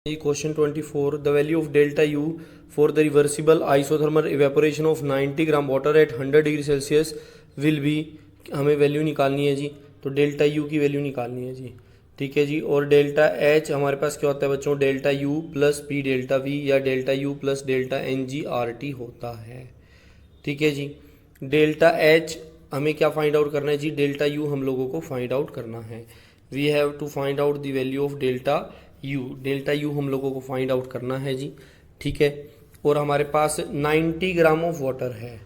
Question 24. The value of delta U for the reversible isothermal evaporation of 90 gram water at 100 degree Celsius will be. हमें value निकालनी है जी, तो delta U की value निकालनी है जी। ठीक है जी। और डेल्टा H हमारे पास क्या होता है बच्चों, delta U plus P delta V या delta U plus delta NGRT होता है। ठीक है जी। डेल्टा H हमें क्या फाइंड आउट करना है जी, डेल्टा U हम लोगों को फाइंड आउट करना है। We have to find out the value of delta U। Delta U हम लोगों को फाइंड आउट करना है जी। ठीक है। और हमारे पास 90 ग्राम ऑफ वाटर है,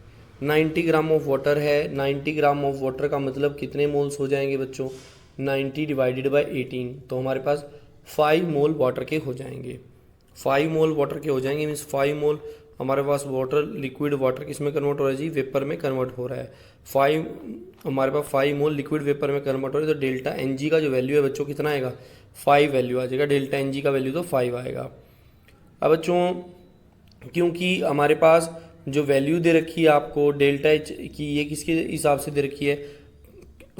90 ग्राम ऑफ वाटर है। 90 ग्राम ऑफ वाटर का मतलब कितने मोल्स हो जाएंगे बच्चों, 90 डिवाइडेड बाय 18, तो हमारे पास 5 मोल वाटर के हो जाएंगे। 5 मोल वाटर के हो जाएंगे, मीन्स 5 मोल हमारे पास वाटर, लिक्विड वाटर किस में कन्वर्ट हो रहा है जी, वेपर में कन्वर्ट हो रहा है। 5 हमारे पास 5 मोल लिक्विड वेपर में कन्वर्ट हो रहा है, तो डेल्टा एन जी का जो वैल्यू है बच्चों कितना आएगा, 5 वैल्यू आ जाएगा। डेल्टा एन जी का वैल्यू तो 5 आएगा। अब बच्चों क्योंकि हमारे पास जो वैल्यू दे रखी है आपको डेल्टा एच की, ये किसके हिसाब से दे रखी है,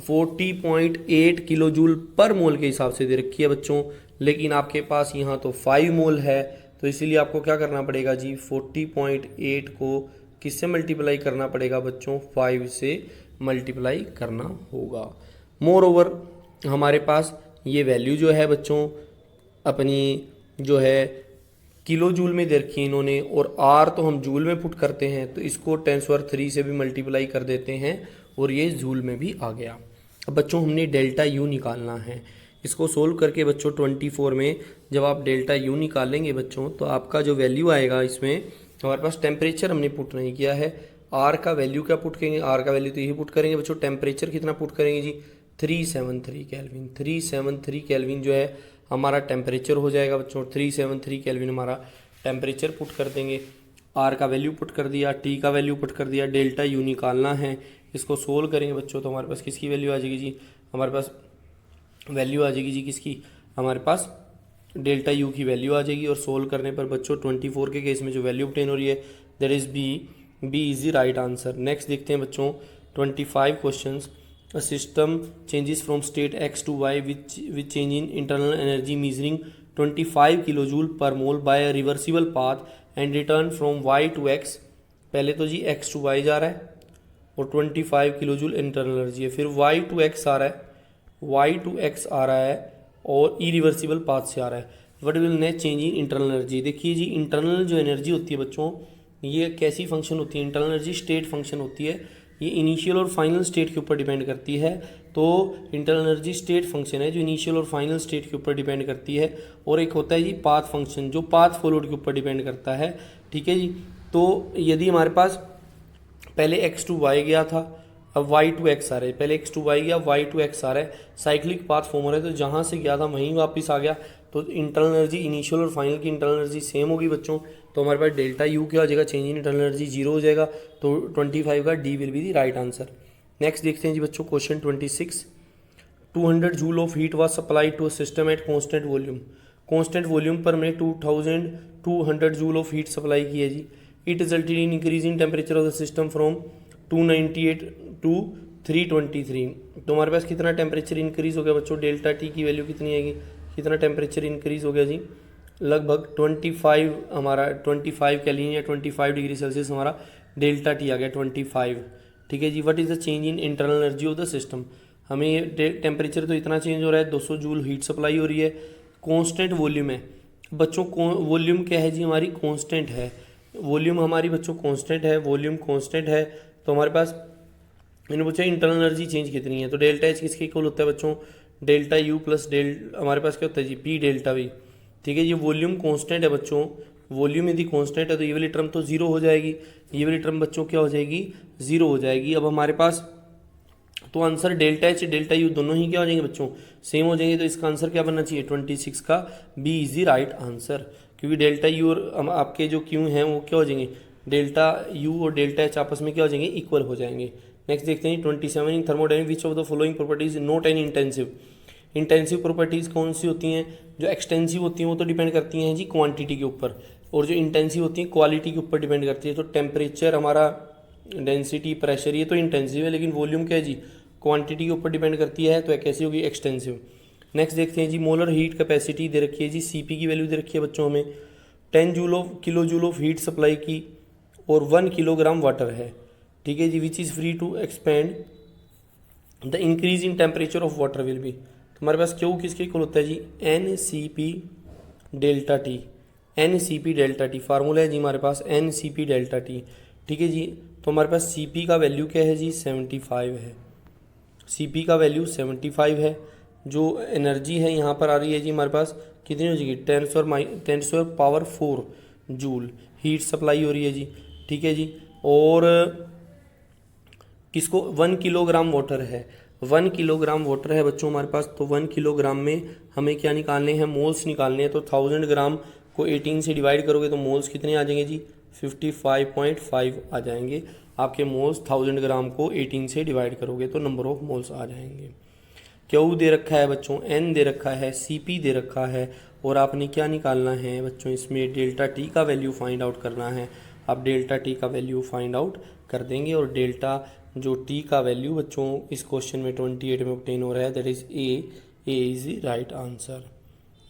40.8 किलो जूल पर मोल के हिसाब से दे रखी है बच्चों। लेकिन आपके पास यहाँ तो 5 मोल है, तो इसीलिए आपको क्या करना पड़ेगा जी, 40.8 को किससे मल्टीप्लाई करना पड़ेगा बच्चों, 5 से मल्टीप्लाई करना होगा। मोर ओवर हमारे पास ये वैल्यू जो है बच्चों अपनी जो है किलो जूल में दे रखी है इन्होंने, और आर तो हम जूल में पुट करते हैं, तो इसको 10⁻³ से भी मल्टीप्लाई कर देते हैं और ये जूल में भी आ गया। अब बच्चों हमने डेल्टा यू निकालना है। इसको सोल्व करके बच्चों 24 में जब आप डेल्टा यू निकालेंगे बच्चों, तो आपका जो वैल्यू आएगा, इसमें हमारे पास टेम्परेचर हमने पुट नहीं किया है, आर का वैल्यू क्या पुट करेंगे, आर का वैल्यू तो यही पुट करेंगे बच्चों। टेम्परेचर कितना पुट करेंगे जी, 373 केल्विन। 373 केल्विन जो है हमारा टेम्परेचर हो जाएगा बच्चों। 373 केल्विन हमारा टेम्परेचर पुट कर देंगे। आर का वैल्यू पुट कर दिया, टी का वैल्यू पुट कर दिया, डेल्टा यू निकालना है। इसको सोल्व करेंगे बच्चों, तो हमारे पास किसकी वैल्यू आ जाएगी जी, हमारे पास वैल्यू आ जाएगी जी किसकी, हमारे पास डेल्टा यू की वैल्यू आ जाएगी। और सोल्व करने पर बच्चों 24 के केस में जो वैल्यू ऑब्टेन हो रही है that is B. B is the right answer. Next देखते हैं बच्चों 25 questions. A system changes from state x to y with change in internal energy measuring 25 kilojoule per mole by a reversible path and return from y to x। पहले तो जी x to y जा रहा है और 25 kilojoule internal energy है, फिर y to x आ रहा है, y to x आ रहा है और इरिवर्सिबल पाथ से आ रहा है। What will net change in internal energy. देखिए जी इंटरनल जो एनर्जी होती है बच्चों, ये कैसी फंक्शन होती है, इंटरनल एनर्जी स्टेट फंक्शन होती है। ये इनिशियल और फाइनल स्टेट के ऊपर डिपेंड करती है। तो इंटरनल एनर्जी स्टेट फंक्शन है जो इनिशियल और फाइनल स्टेट के ऊपर डिपेंड करती है। और एक होता है जी पाथ फंक्शन जो पाथ फॉलोड के ऊपर डिपेंड करता है। ठीक है जी। तो यदि हमारे पास पहले x to y गया था, अब y to x आ रहा है, पहले x to y गया, y to x आ रहा है, साइक्लिक पाथ फॉर्म हो रहा है, तो जहाँ से गया था वहीं वापस आ गया। तो इंटरनल एनर्जी इनिशियल और फाइनल की इंटरनल एनर्जी सेम होगी बच्चों। तो हमारे पास डेल्टा यू क्या हो जाएगा, चेंज इन इंटरनल एनर्जी 0 हो जाएगा। तो 25 का D will be the right answer. Next देखते हैं जी बच्चों question 26। 200 joule of heat was supplied to a system at constant volume. Constant volume पर हमने 2200 जूल ऑफ हीट सप्लाई की है जी। It resulted in increase in temperature of the system from 298 to 323। तो हमारे पास कितना टेम्परेचर इंक्रीज हो गया बच्चों, डेल्टा टी की वैल्यू कितनी आएगी, कितना टेम्परेचर इंक्रीज हो गया जी, लगभग 25 हमारा 25 केल्विन या 25 डिग्री सेल्सियस हमारा डेल्टा टी आ गया 25। ठीक है जी। What is the change in internal energy of the system. हमें ये टेम्परेचर तो इतना चेंज हो रहा है, 200 जूल हीट सप्लाई हो रही है, कांस्टेंट वॉल्यूम है बच्चों। वॉल्यूम क्या है जी, हमारी कांस्टेंट है। वॉल्यूम हमारी बच्चों कांस्टेंट है, वॉल्यूम कांस्टेंट है। तो हमारे पास इन्होंने पूछा इंटरनल एनर्जी चेंज कितनी है, तो डेल्टा एच किसके इक्वल होता है बच्चों, डेल्टा यू प्लस हमारे पास क्या होता है जी, पी डेल्टा वी। ठीक है। ये वॉल्यूम कांस्टेंट है बच्चों, वॉल्यूम यदि कांस्टेंट है तो ये वाली टर्म तो 0 हो जाएगी, ये वाली टर्म बच्चों क्या हो जाएगी, 0 हो जाएगी। अब हमारे पास तो answer delta H delta U दोनों ही क्या हो जाएंगे बच्चों, सेम हो जाएंगे। तो इसका आंसर क्या बनना चाहिए, 26 का B is the right answer. क्योंकि डेल्टा यू और आपके जो क्यू हैं वो क्या हो जाएंगे, डेल्टा यू और डेल्टा एच आपस में क्या हो जाएंगे, इक्वल हो जाएंगे। नेक्स्ट देखते हैं 27। In thermodynamics which of the following properties not an intensive. Intensive properties कौन सी होती हैं, जो एक्सटेंसिव होती हैं वो तो डिपेंड करती हैं जी क्वांटिटी के ऊपर, और जो इंटेंसिव होती हैं क्वालिटी के ऊपर डिपेंड करती है। तो टेम्परेचर हमारा, डेंसिटी, प्रेशर, ये तो इंटेंसिव है, लेकिन वॉल्यूम क्या है जी, क्वांटिटी के ऊपर डिपेंड करती है, तो कैसी होगी, एक्सटेंसिव। नेक्स्ट देखते हैं जी, मोलर हीट कैपेसिटी दे रखी है जी, सीपी की वैल्यू दे रखी है बच्चों हमें 10 kilo joule of heat supply की और 1 किलोग्राम वाटर है, ठीक है जी, which is free to expand the increase in temperature of water will be. तो हमारे पास क्यू किसके इक्वल होता है जी, N C P delta T, N C P delta T formula है जी हमारे पास N C P delta T, ठीक है जी। तो हमारे पास सी पी का वैल्यू क्या है जी, 75 है, सी पी का वैल्यू 75 है। जो एनर्जी है यहाँ पर आ रही है जी हमारे पास कितनी हो जाएगी, 10⁻⁴ जूल हीट सप्लाई हो रही है जी, ठीक है जी। और किसको, 1 किलोग्राम वाटर है, 1 किलोग्राम वाटर है बच्चों हमारे पास। तो 1 किलोग्राम में हमें क्या निकालने हैं, मोल्स निकालने हैं। तो 1000 ग्राम को 18 से डिवाइड करोगे तो मोल्स कितने आ जाएंगे जी, 55.5 आ जाएंगे आपके मोल्स। 1000 ग्राम को 18 से डिवाइड करोगे तो नंबर ऑफ मोल्स आ जाएंगे। क्यू दे रखा है बच्चों, एन दे रखा है, सी पी दे रखा है, और आपने क्या निकालना है बच्चों, इसमें डेल्टा टी का वैल्यू फाइंड आउट करना है। आप डेल्टा टी का वैल्यू फाइंड आउट कर देंगे, और डेल्टा जो टी का वैल्यू बच्चों इस क्वेश्चन में 28 में ऑब्टेन हो रहा है, that is A is the right answer.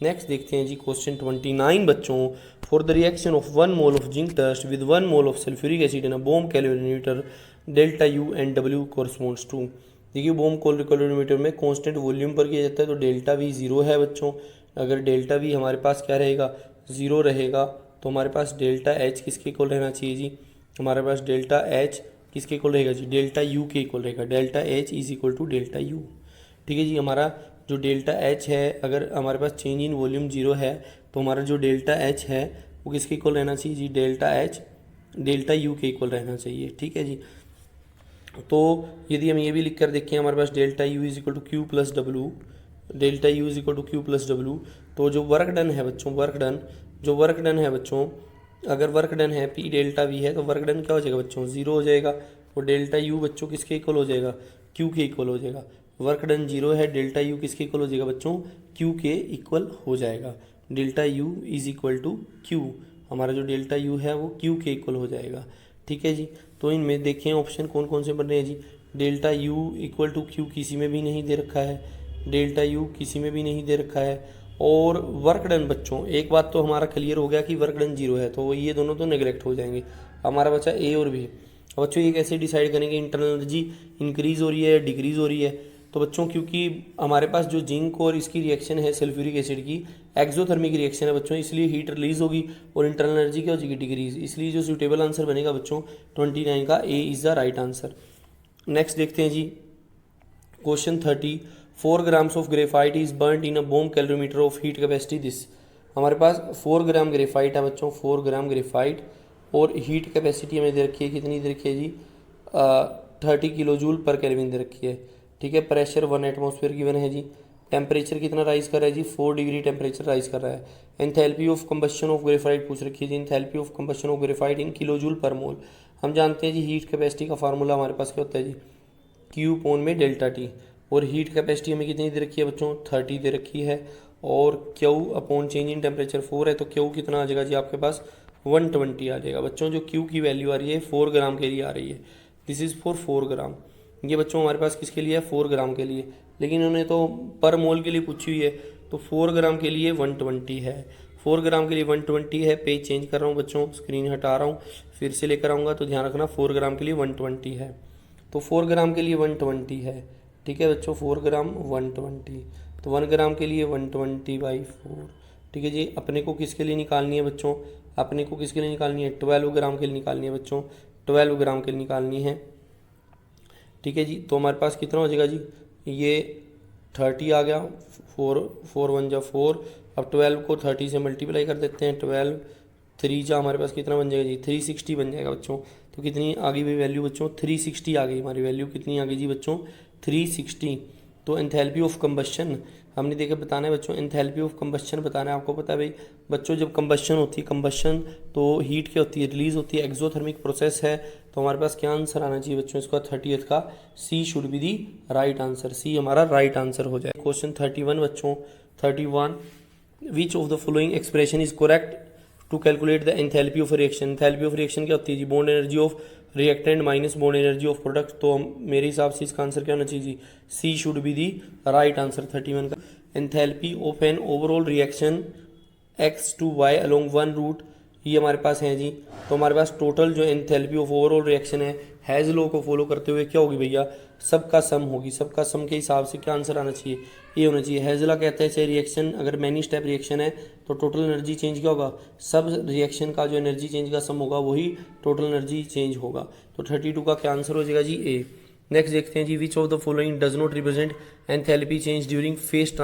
Next देखते हैं जी क्वेश्चन 29 बच्चों, for the reaction of 1 mole of zinc dust with 1 mole of sulphuric acid in a bomb calorimeter delta U and W corresponds to. देखिए bomb calorimeter में constant volume पर किया जाता है, तो डेल्टा वी जीरो है बच्चों। अगर डेल्टा वी हमारे पास क्या रहेगा, जीरो रहेगा, तो हमारे पास डेल्टा एच किसके इक्वल रहना चाहिए जी, हमारे पास डेल्टा एच किसके इक्वल रहेगा जी, डेल्टा यू के इक्वल रहेगा। Delta H is equal to delta U, ठीक है जी। हमारा जो डेल्टा एच है, अगर हमारे पास चेंज इन वॉल्यूम जीरो है, तो हमारा जो डेल्टा एच है वो किसके इक्वल रहना चाहिए जी, डेल्टा एच डेल्टा यू के इक्वल रहना चाहिए, ठीक है जी। तो यदि हम ये भी लिख कर देखें, हमारे पास delta U is equal to Q plus W, delta U is equal to Q plus W, तो जो वर्क डन है बच्चों, जो वर्क डन है बच्चों, अगर वर्क डन है पी डेल्टा वी है, तो वर्क डन क्या हो जाएगा बच्चों, जीरो हो जाएगा। और डेल्टा यू बच्चों किसके इक्वल हो जाएगा, क्यू के इक्वल हो जाएगा। वर्क डन जीरो है, डेल्टा यू किसके इक्वल हो जाएगा बच्चों, क्यू के इक्वल हो जाएगा। Delta U is equal to Q, हमारा जो डेल्टा यू है वो क्यू के इक्वल हो जाएगा, ठीक है जी। तो इनमें देखें ऑप्शन कौन कौन से बन रहे हैं जी, delta U equal to Q किसी में भी नहीं दे रखा है, डेल्टा यू किसी में भी नहीं दे रखा है। और वर्क डन बच्चों, एक बात तो हमारा क्लियर हो गया कि वर्क डन जीरो है, तो ये दोनों तो नेगलेक्ट हो जाएंगे। हमारा बचा ए और बी। बच्चों ये कैसे डिसाइड करेंगे इंटरनल एनर्जी इंक्रीज हो रही है डिक्रीज हो रही है, तो बच्चों क्योंकि हमारे पास जो जिंक और इसकी रिएक्शन है सल्फ्यूरिक एसिड की, एक्सोथर्मिक रिएक्शन है बच्चों, इसलिए हीट रिलीज होगी और इंटरनल एनर्जी क्या हो जाएगी, डिक्रीज। इसलिए जो सूटेबल आंसर बनेगा बच्चों 29 का A is the right answer. Next देखते हैं जी question 30, 4 grams of graphite is burned in a bomb calorimeter of heat capacity this. हमारे पास 4 ग्राम ग्रेफाइट है बच्चों, 4 ग्राम ग्रेफाइट, और हीट कैपेसिटी हमें दे रखी है, कितनी दे रखी है जी, 30 किलो जूल पर केल्विन दे रखी है, ठीक है। प्रेशर 1 एटमॉस्फेयर गिवन है जी। टेम्परेचर कितना राइज कर रहा है जी, 4 डिग्री टेम्परेचर राइज कर रहा है। Enthalpy of combustion of graphite पूछ रखी है जी, enthalpy of combustion of graphite in kilo joule per mole. हम जानते हैं जी हीट कैपेसिटी का फार्मूला हमारे पास क्या होता है जी, क्यू पोन में डेल्टा टी, और हीट कैपेसिटी हमें कितनी दे रखी है बच्चों, 30 दे रखी है, और Q upon change in temperature 4 है, तो क्यू कितना आ जाएगा जी आपके पास 120 आ जाएगा बच्चों। जो क्यू की वैल्यू आ रही है 4 ग्राम के लिए आ रही है, दिस इज़ फॉर 4 ग्राम। ये बच्चों हमारे पास किसके लिए है, 4 ग्राम के लिए, लेकिन उन्होंने तो पर मोल के लिए पूछी हुई है, तो 4 ग्राम के लिए 120 है, 4 ग्राम के लिए 120 है। पेज चेंज कर रहा हूँ बच्चों, स्क्रीन हटा रहा हूँ, फिर से लेकर आऊँगा, तो ध्यान रखना 4 ग्राम के लिए 120 है, तो 4 ग्राम के लिए 120 है, ठीक है बच्चों, 4 ग्राम 120, तो 1 ग्राम के लिए 120/4, ठीक है जी। अपने को किसके लिए निकालनी है बच्चों, अपने को किसके लिए निकालनी है, 12 ग्राम के लिए निकालनी है बच्चों, 12 ग्राम के लिए निकालनी है, ठीक है जी। तो हमारे पास कितना हो जाएगा जी, ये 30 आ गया, 4 1 जा 4, अब 12 को 30 से मल्टीप्लाई कर देते हैं, 12 3 जा हमारे पास कितना बन जाएगा जी, 360 बन जाएगा बच्चों। तो कितनी आ गई वैल्यू बच्चों, 360 आ गई हमारी वैल्यू, कितनी आ गई जी बच्चों, 360। तो एंथैल्पी ऑफ कंबशन हमने देखा बताना है बच्चों, एंथैल्पी ऑफ कंबशन बताना है। आपको पता है भाई बच्चों, जब कंबशन होती है, कंबशन तो हीट क्या होती है, रिलीज होती है, एक्सोथर्मिक प्रोसेस है। तो हमारे पास क्या आंसर आना चाहिए बच्चों इसका 30th का, C should be the right answer, C हमारा राइट आंसर हो जाए। क्वेश्चन 31 बच्चों, 31, which of the following expression is correct to calculate the enthalpy of reaction. Enthalpy of reaction क्या होती है जी, bond energy of reactant minus bond energy of product. तो मेरे हिसाब से इसका आंसर क्या होना चाहिए जी, C should be the right answer 31 का। Enthalpy of an overall reaction X to Y along one route, ये हमारे पास है जी। तो हमारे पास टोटल जो एंथैल्पी ऑफ ओवरऑल रिएक्शन है हैज़ लॉ को फॉलो करते हुए क्या होगी भैया, सबका सम होगी। सबका सम के हिसाब से क्या आंसर आना चाहिए, ये होना चाहिए। हैज़ लॉ कहता है रिएक्शन अगर मैनी स्टेप रिएक्शन है तो टोटल एनर्जी चेंज क्या होगा, सब रिएक्शन का जो एनर्जी चेंज का सम होगा वही टोटल एनर्जी चेंज होगा। तो 32 का क्या आंसर हो जाएगा जी, ए। नेक्स्ट देखते हैं जी, which of the following does not represent enthalpy change during phase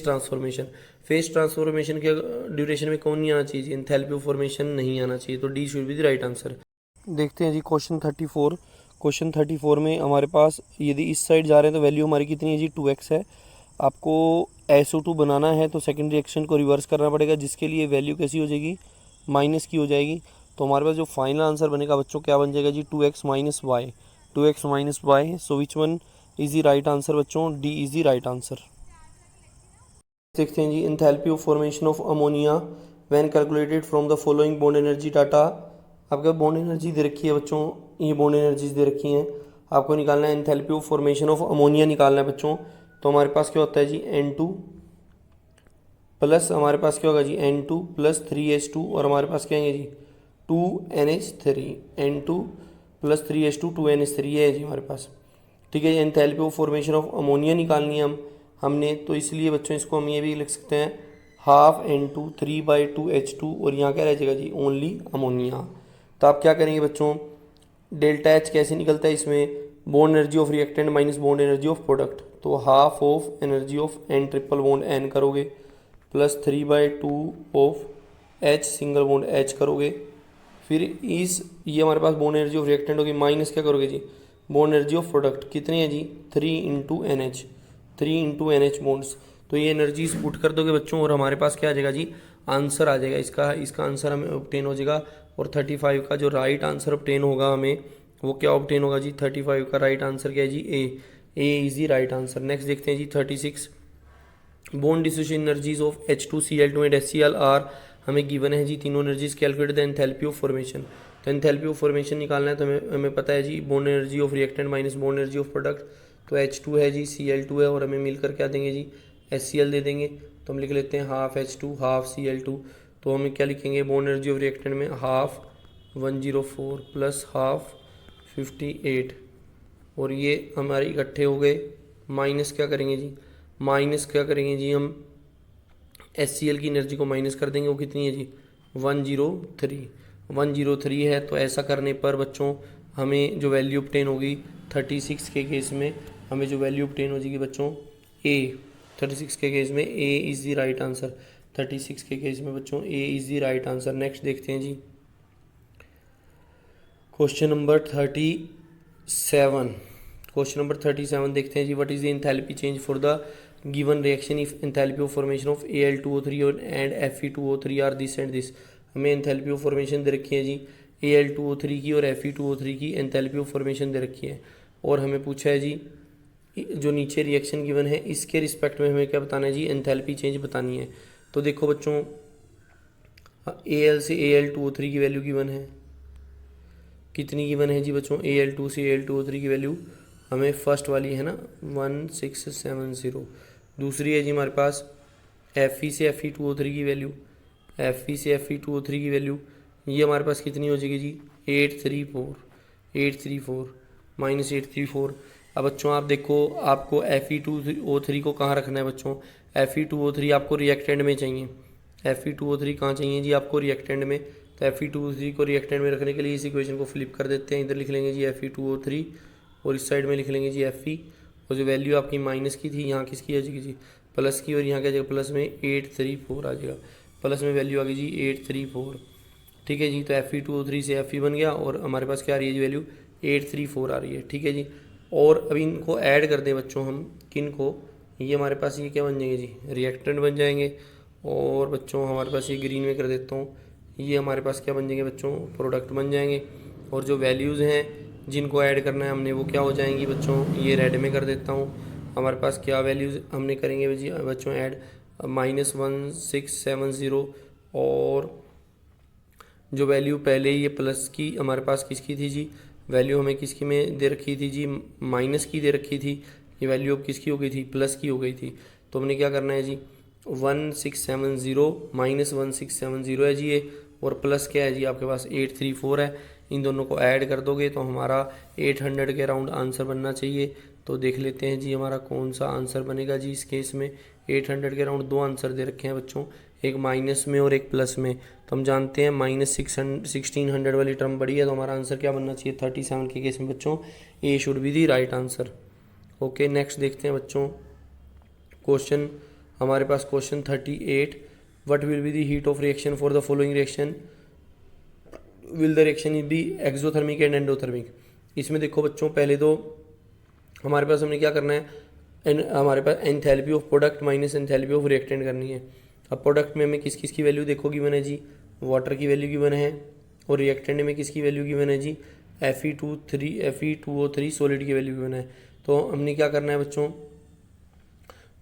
transformation. Phase transformation के ड्यूरेशन में कौन नहीं आना चाहिए, एंथैल्पी फॉर्मेशन नहीं आना चाहिए। तो D should be the right answer. देखते हैं जी क्वेश्चन 34। क्वेश्चन 34 में हमारे पास यदि इस साइड जा रहे हैं तो वैल्यू हमारी कितनी है जी, 2x है। आपको SO2 बनाना है तो सेकेंड रिएक्शन को रिवर्स करना पड़ेगा, जिसके लिए वैल्यू कैसी हो जाएगी, माइनस की हो जाएगी। तो हमारे पास जो फाइनल आंसर बनेगा बच्चों क्या बन जाएगा जी, 2x minus Y, 2x minus Y. So which one is the right answer बच्चों, D is the right answer. देखते हैं जी, enthalpy of formation of ammonia when calculated from the following bond energy data. आपका bond energy दे रखी है बच्चों, ये बॉन्ड एनर्जीज दे रखी हैं, आपको निकालना है enthalpy of formation of ammonia निकालना है बच्चों। तो हमारे पास क्या होता है जी, N2 प्लस हमारे पास क्या होगा जी, N2 प्लस 3H2 और हमारे पास क्या है जी 2NH3, N2 plus 3H2 2NH3 है जी हमारे पास। ठीक है जी, enthalpy of formation of ammonia निकालनी है हमने, तो इसलिए बच्चों इसको हम ये भी लिख सकते हैं हाफ N2 3/2H2 और यहाँ क्या रह जाएगा जी, ओनली अमोनिया। तो आप क्या करेंगे बच्चों, डेल्टा एच कैसे निकलता है इसमें, bond energy of reactant minus bond energy of product. तो half of energy of N triple bond N करोगे plus 3/2 of H single bond H करोगे। फिर इस ये हमारे पास बॉन्ड एनर्जी ऑफ रिएक्टेंट होगी माइनस क्या करोगे जी, बॉन्ड एनर्जी ऑफ प्रोडक्ट कितनी है जी 3 इंटू एन एच बॉन्ड्स। तो ये एनर्जीज पुट कर दोगे बच्चों और हमारे पास क्या आ जाएगा जी, आंसर आ जाएगा इसका आंसर हमें ऑब्टेन हो जाएगा। और 35 का जो राइट आंसर ऑब्टेन होगा हमें वो क्या ऑब्टेन होगा जी, 35 का राइट आंसर क्या है जी, A is the right answer. Next देखते हैं जी 36, bond dissociation energies of H2Cl2 and HCl are हमें गिवन है जी, तीनों energies calculate the enthalpy of formation. तो एंथैल्पी ऑफ फॉर्मेशन निकालना है तो हमें पता है जी, bond energy of reactant minus bond energy of product. तो H2 है जी, Cl2 है और हमें मिलकर क्या देंगे जी, HCl दे देंगे। तो हम लिख लेते हैं हाफ H2 हाफ Cl2। तो हमें क्या लिखेंगे, बॉन्ड एनर्जी ऑफ रिएक्टेंट में हाफ 104 प्लस हाफ 58 और ये हमारे इकट्ठे हो गए, माइनस क्या करेंगे जी, माइनस क्या करेंगे जी हम HCl की एनर्जी को माइनस कर देंगे, वो कितनी है जी 103 है। तो ऐसा करने पर बच्चों हमें जो वैल्यू ऑब्टेन होगी 36 के केस में, हमें जो वैल्यू ऑब्टेन हो जाएगी बच्चों ए, 36 के केस में A is the right answer. 36 के केस में बच्चों A is the right answer. Next देखते हैं जी क्वेश्चन नंबर 37 देखते हैं जी, what is the enthalpy change for the given reaction if enthalpy of formation of Al2O3 and Fe2O3 are this and this. हमें एंथैल्पी ऑफ फॉर्मेशन दे रखी है जी Al2O3 की और Fe2O3 की एंथैल्पी ऑफ फॉर्मेशन दे रखी है और हमें पूछा है जी जो नीचे रिएक्शन गिवन है इसके रिस्पेक्ट में हमें क्या बताना है जी, एंथैल्पी चेंज बतानी है। तो देखो बच्चों Al से Al2O3 की वैल्यू गिवन है, कितनी गिवन है जी बच्चों, Al2 से Al2O3 की वैल्यू हमें फर्स्ट वाली है ना 1670। दूसरी है जी हमारे पास Fe से Fe2O3 की वैल्यू, Fe से Fe2O3 की वैल्यू ये हमारे पास कितनी हो जाएगी जी 834 माइनस 834। अब बच्चों आप देखो आपको Fe2O3 को कहाँ रखना है बच्चों, Fe2O3 आपको रिएक्टेंट में चाहिए, Fe2O3 कहाँ चाहिए जी आपको रिएक्टेंट में। तो Fe2O3 को रिएक्टेंट में रखने के लिए इस इक्वेशन को फ्लिप कर देते हैं, इधर लिख लेंगे जी Fe2O3 और इस साइड में लिख लेंगे जी Fe और जो वैल्यू आपकी माइनस की थी यहाँ किसकी आ जाएगी जी प्लस की, और यहाँ क्या जाएगा प्लस में 834 आ जाएगा, प्लस में वैल्यू आ गई जी 834। ठीक है जी, तो Fe2O3 से Fe बन गया और हमारे पास क्या आ रही है जी वैल्यू 834 आ रही है। ठीक है जी, और अभी इनको ऐड कर दें बच्चों हम किन को, ये हमारे पास ये क्या बन जाएंगे जी रिएक्टेंट बन जाएंगे और बच्चों हमारे पास ये ग्रीन में कर देता हूँ, ये हमारे पास क्या बन जाएंगे बच्चों प्रोडक्ट बन जाएंगे। और जो वैल्यूज़ हैं जिनको ऐड करना है हमने वो क्या हो जाएंगी बच्चों, ये रेड में कर देता हूँ। हमारे पास क्या वैल्यूज़ हमने करेंगे जी बच्चों ऐड -1670 और जो वैल्यू पहले ये प्लस की हमारे पास किसकी थी जी, वैल्यू हमें किसकी में दे रखी थी जी माइनस की दे रखी थी, ये वैल्यू अब किसकी हो गई थी प्लस की हो गई थी। तो हमने क्या करना है जी 1670 -1670 है जी ये, और प्लस क्या है जी आपके पास 834 है। इन दोनों को ऐड कर दोगे तो हमारा 800 के अराउंड आंसर बनना चाहिए। तो देख लेते हैं जी हमारा कौन सा आंसर बनेगा जी इस केस में। 800 के अराउंड दो आंसर दे रखे हैं बच्चों, एक माइनस में और एक प्लस में। तो हम जानते हैं -1600 वाली टर्म बड़ी है, तो हमारा आंसर क्या बनना चाहिए 37 के केस में बच्चों। A should be the right answer. Okay, next देखते हैं बच्चों क्वेश्चन। हमारे पास question 38, what will be the heat of reaction for the following reaction, will the reaction be exothermic and endothermic. इसमें देखो बच्चों पहले तो हमारे पास हमने क्या करना है, हमारे पास enthalpy of product minus enthalpy of reactant करनी है। अब प्रोडक्ट में हमें किस किस की वैल्यू देखो गिवन है जी, वाटर की वैल्यू गिवन है, और रिएक्टेंट में किसकी वैल्यू गिवन है जी Fe2O3 सॉलिड की वैल्यू गिवन है। तो हमने क्या करना है बच्चों,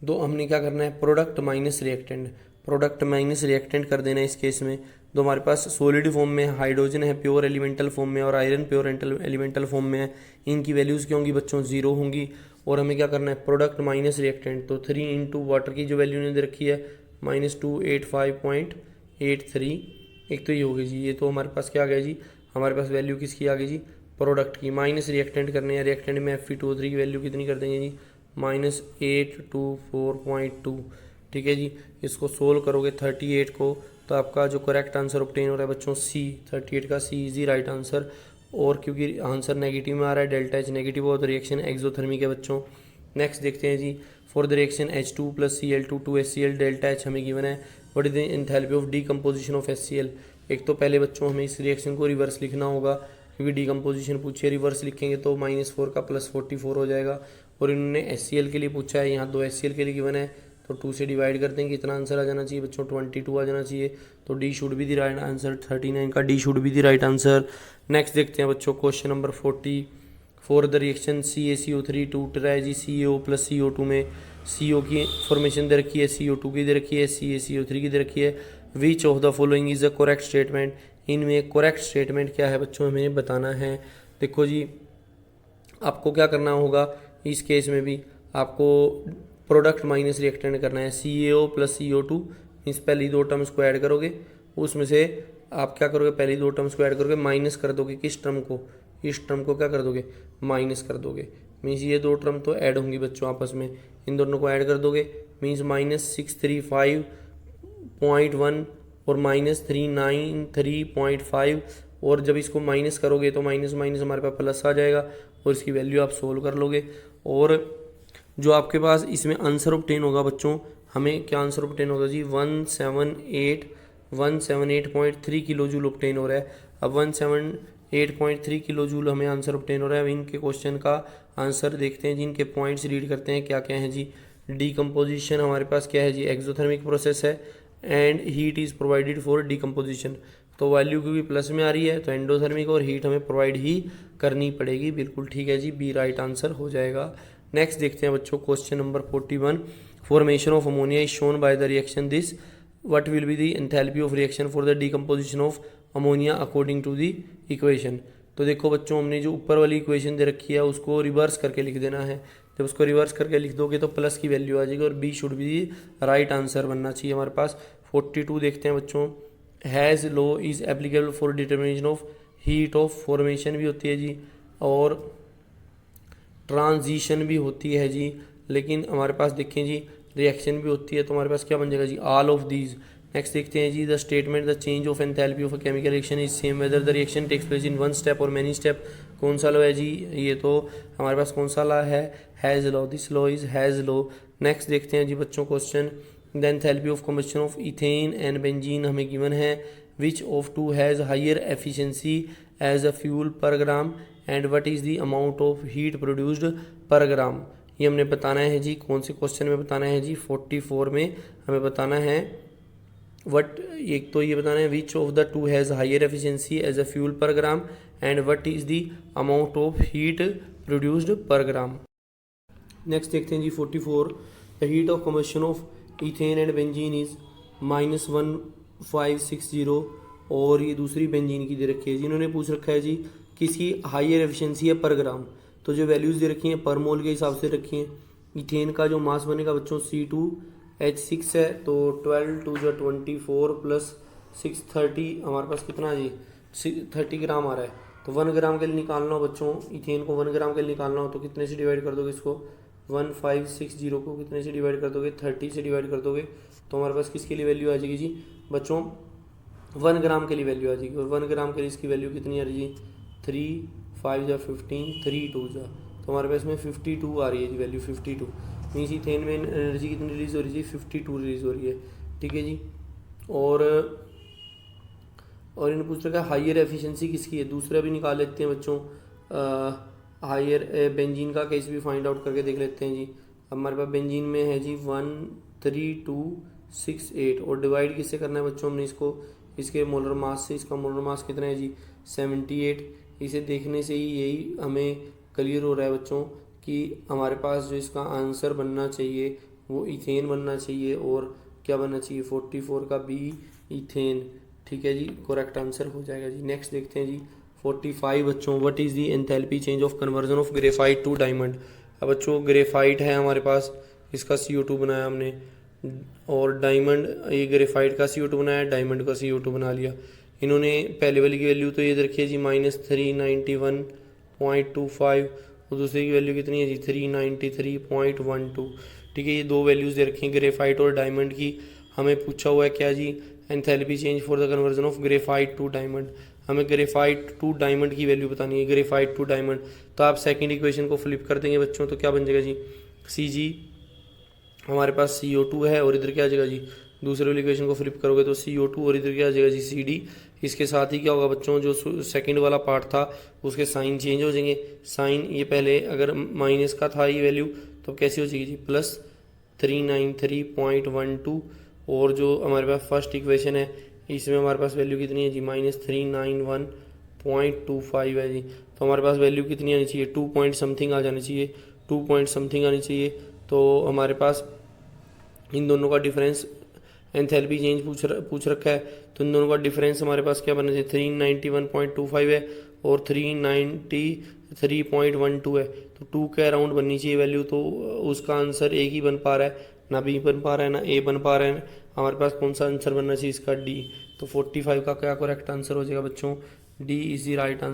product minus reactant, product minus reactant कर देना है इस केस में। तो हमारे पास सॉलिड फॉर्म में हाइड्रोजन है प्योर एलिमेंटल फॉर्म में, और आयरन प्योर एलिमेंटल फॉर्म में है। इनकी वैल्यूज़ क्या होंगी बच्चों 0 होंगी। और हमें क्या करना है प्रोडक्ट माइनस रिएक्टेंट, तो 3 इंटू वाटर की जो वैल्यू ने दे रखी है -285.83, एक तो ये होगी जी। ये तो हमारे पास क्या आ गया जी, हमारे पास वैल्यू किसकी आ गई जी प्रोडक्ट की। माइनस रिएक्टेंट करने हैं, रिएक्टेंट में Fe2O3 की वैल्यू कितनी कर देंगे जी -824.2। ठीक है जी, इसको सोल्व करोगे 38 को, तो आपका जो करेक्ट आंसर ऑब्टेन हो रहा है बच्चों सी, 38 का सी इज दी राइट आंसर। और क्योंकि आंसर नेगेटिव में आ रहा है, डेल्टा एच नेगेटिव हो, तो रिएक्शन एक्सोथर्मिक है बच्चों। नेक्स्ट देखते हैं जी, for the reaction H2 + Cl2 to HCl, delta H हमें गिवन है। What is the enthalpy of decomposition of HCl। एक तो पहले बच्चों हमें इस रिएक्शन को रिवर्स लिखना होगा, क्योंकि डीकम्पोजिशन पूछे, रिवर्स लिखेंगे तो -4 का +44 हो जाएगा। और इन्होंने HCl के लिए पूछा है, यहाँ 2 HCl के लिए गिवन है, तो 2 से डिवाइड कर देंगे, कितना आंसर आ जाना चाहिए बच्चों 22 आ जाना चाहिए। तो D should be the right answer, 39 का D should be the right answer. Next देखते हैं बच्चों question number 40, for the reaction CaCO3 टूट रहा है जी CO + CO2 में। CO की फॉर्मेशन दे रखी है, CO2 की दे रखी है, CaCO3 की दे रखी है। Which of the following is a correct statement, इनमें करेक्ट स्टेटमेंट क्या है बच्चों हमें बताना है। देखो जी आपको क्या करना होगा इस केस में भी, आपको प्रोडक्ट माइनस रिएक्टेंट करना है। CaO + CO2 मीन्स पहली दो टर्म्स को ऐड करोगे, उसमें से आप क्या करोगे पहली दो टर्म्स को ऐड करोगे, माइनस कर दोगे किस टर्म को, इस टर्म को क्या कर दोगे माइनस कर दोगे। मीन्स ये दो टर्म तो ऐड होंगी बच्चों आपस में, इन दोनों को ऐड कर दोगे, मीन्स -635.1 और -393.5। और जब इसको माइनस करोगे तो माइनस माइनस हमारे पास प्लस आ जाएगा, और इसकी वैल्यू आप सोल्व कर लोगे। और जो आपके पास इसमें आंसर ऑब्टेन होगा बच्चों, हमें क्या आंसर ऑब्टेन होगा जी 178.3 किलो जूल ऑब्टेन हो रहा है। अब 178.3 किलो जूल हमें आंसर ऑब्टेन हो रहा है। अब इनके क्वेश्चन का आंसर देखते हैं जी, इनके पॉइंट्स रीड करते हैं क्या क्या है जी। डीकम्पोजिशन हमारे पास क्या है जी एक्सोथर्मिक प्रोसेस है, and heat is provided for decomposition. तो वैल्यू क्योंकि प्लस में आ रही है तो एंडोथर्मिक और हीट हमें प्रोवाइड ही करनी पड़ेगी। बिल्कुल ठीक है जी, बी राइट आंसर हो जाएगा। नेक्स्ट देखते हैं बच्चों question number 41, formation of ammonia is shown by the reaction this, what will be the enthalpy of reaction for the decomposition of ammonia according to the equation. तो देखो बच्चों हमने जो ऊपर वाली इक्वेशन दे रखी है उसको रिवर्स करके लिख देना है। जब उसको रिवर्स करके लिख दोगे तो प्लस की वैल्यू आ जाएगी, और B should be right answer बनना चाहिए हमारे पास। 42 देखते हैं बच्चों, Hess's law is applicable for determination of heat of formation भी होती है जी, और ट्रांजिशन भी होती है जी, लेकिन हमारे पास देखें जी रिएक्शन भी होती है, तो हमारे पास क्या बन जाएगा जी ऑल ऑफ दीज। नेक्स्ट देखते हैं जी, the statement the change of enthalpy of a chemical reaction is same whether the reaction takes place in one step और मैनी स्टेप। कौन सा लॉ है जी, ये तो हमारे पास कौन सा लॉ है, Hess law, this law is Hess law. Next देखते हैं जी बच्चों question, the enthalpy of combustion of ethane and benzene हमें गिवन है, which of two has higher efficiency as a fuel per gram and what is the amount of heat produced per gram. ये हमने बताना है जी, कौन से question में बताना है जी 44 में हमें बताना है वट, एक तो ये बताना है which of the two has higher efficiency as a fuel per gram and what is the amount of heat produced per gram. Next देखते हैं जी 44, the heat of combustion of ethane and benzene is -1560, और ये दूसरी benzene की दे रखी है जी, इन्होंने पूछ रखा है जी किसकी हायर एफिशिएंसी है पर ग्राम। तो जो वैल्यूज़ दे रखी हैं पर मोल के हिसाब से रखी हैं, इथेन का जो मास बनेगा बच्चों C2H6 है, तो 12 2 जो 24 प्लस 630 हमारे पास कितना है जी 30 ग्राम आ रहा है। तो 1 ग्राम के लिए निकालना हो बच्चों, इथेन को 1 ग्राम के लिए निकालना हो तो कितने से डिवाइड कर दोगे इसको, 1560 को कितने से डिवाइड कर दोगे, 30 से डिवाइड कर दोगे, तो हमारे पास किसके लिए वैल्यू आ जाएगी जी बच्चों 1 ग्राम के लिए वैल्यू आ जाएगी। और 1 ग्राम के लिए इसकी वैल्यू कितनी आ रही है जी 3 5 जा 15 3 2 जा, तो हमारे पास में 52 आ रही है जी वैल्यू 52। मीन्स इथेन में एनर्जी कितनी रिलीज हो रही है जी 52 रिलीज हो रही है, ठीक है जी। और इन्होंने पूछ रखा है हाइयर एफिशिएंसी किसकी है, दूसरा भी निकाल लेते हैं बच्चों, हाइयर बेंजीन का केस भी फाइंड आउट करके देख लेते हैं जी। हमारे पास बेंजीन में है जी 13268 और डिवाइड किससे करना है बच्चों हमने इसको, इसके मोलर मास से। इसका मोलर मास कितना है जी 78। इसे देखने से ही यही हमें क्लियर हो रहा है बच्चों कि हमारे पास जो इसका आंसर बनना चाहिए वो इथेन बनना चाहिए, और क्या बनना चाहिए 44 का बी इथेन, ठीक है जी, करेक्ट आंसर हो जाएगा जी। नेक्स्ट देखते हैं जी 45 बच्चों, what is the enthalpy change of conversion of graphite to diamond. अब बच्चों ग्रेफाइट है हमारे पास, इसका CO2 बनाया हमने, और डायमंड ये ग्रेफाइट का CO2 बनाया, डायमंड का CO2 बना लिया। इन्होंने पहले वाली की वैल्यू तो ये रखी है जी -391.25 और दूसरी की वैल्यू कितनी है जी 393.12, ठीक है। ये दो वैल्यूज़ दे रखी हैं ग्रेफाइट और डायमंड की। हमें पूछा हुआ है क्या जी enthalpy change for the conversion of graphite to diamond. हमें ग्रेफाइट टू डायमंड की वैल्यू बतानी है, ग्रेफाइट टू डायमंड। तो आप सेकंड इक्वेशन को फ्लिप कर देंगे बच्चों, तो क्या बन जाएगा जी Cg हमारे पास CO2 है और इधर क्या आ जाएगा जी, दूसरे वाली इक्वेशन को फ्लिप करोगे तो CO2 और इधर क्या आ जाएगा जी CD। इसके साथ ही क्या होगा बच्चों, जो सेकंड वाला पार्ट था उसके साइन चेंज हो जाएंगे। साइन ये पहले अगर माइनस का था ये वैल्यू तो कैसे हो जाएगी जी +393.12, और जो हमारे पास फर्स्ट इक्वेशन है इसमें हमारे पास वैल्यू कितनी है जी -391.25 है जी। तो हमारे पास वैल्यू कितनी आनी चाहिए 2 पॉइंट समथिंग आ जानी चाहिए, 2 पॉइंट समथिंग आनी चाहिए। तो हमारे पास इन दोनों का डिफरेंस एंथैल्पी चेंज पूछ रखा है, तो इन दोनों का डिफरेंस हमारे पास क्या बनना चाहिए 391.25 है और 393.12 है, तो 2 के अराउंड बननी चाहिए वैल्यू। तो उसका आंसर एक ही बन पा रहा है, ना बी बन पा रहा है ना ए बन पा रहा है। हमारे पास कौन सा आंसर बनना चाहिए इसका डी। तो 45 का क्या करेक्ट आंसर हो जाएगा बच्चों, D is the right answer.